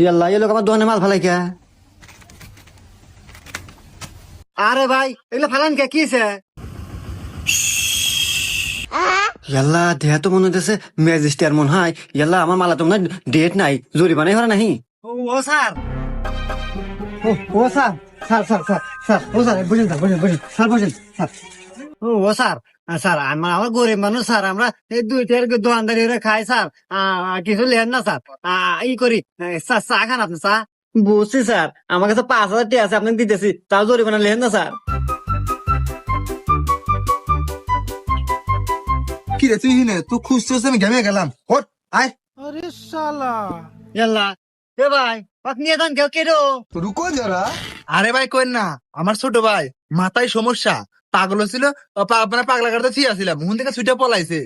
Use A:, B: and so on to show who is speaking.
A: ইয়াল্লা এই লোক আমার দোকানে মাল ফালাই কে? আরে ভাই এগুলো ফালান কে কিছে? ইয়াল্লা দেহ তো মনে হইতেছে ম্যাজিস্ট্রেট মনে হয়। ইয়াল্লা আমার মালা তো মনে হয় ডেট নাই, জরিমানাই হরা নাহি। ও স্যার, ও sir, sir sir sir sir, ও স্যার বুঝেন স্যার, বুঝেন বুঝেন স্যার, বুঝেন স্যার। ও স্যার, স্যার আমার গরিব মানুষ স্যার, আমরা এই দুই টাকার দোকানদারি করে খাই স্যার। কিছু লেন না স্যার, ই করি স্যার, চা খান আপনি চা? বুঝছি স্যার, আমার কাছে 5,000 টাকা আছে, আপনাকে দিতেছি, তাও জরিমানা লেন না স্যার।
B: কি রে তুই হিনে তুই খুঁজতেছিস, আমি ঘেমে গেলাম। ওঠ আয়।
A: ইয়াল্লা এ ভাই, আপনি এখন কেউ কেডো?
B: রুকো যারা।
C: আরে ভাই কইন না, আমার ছোট ভাই মাথায় সমস্যা, পাগল ছিল, আপনার পাগলা কাটতে ছিয়াছিলাম, হুন থেকে ছুটে পলাইছে।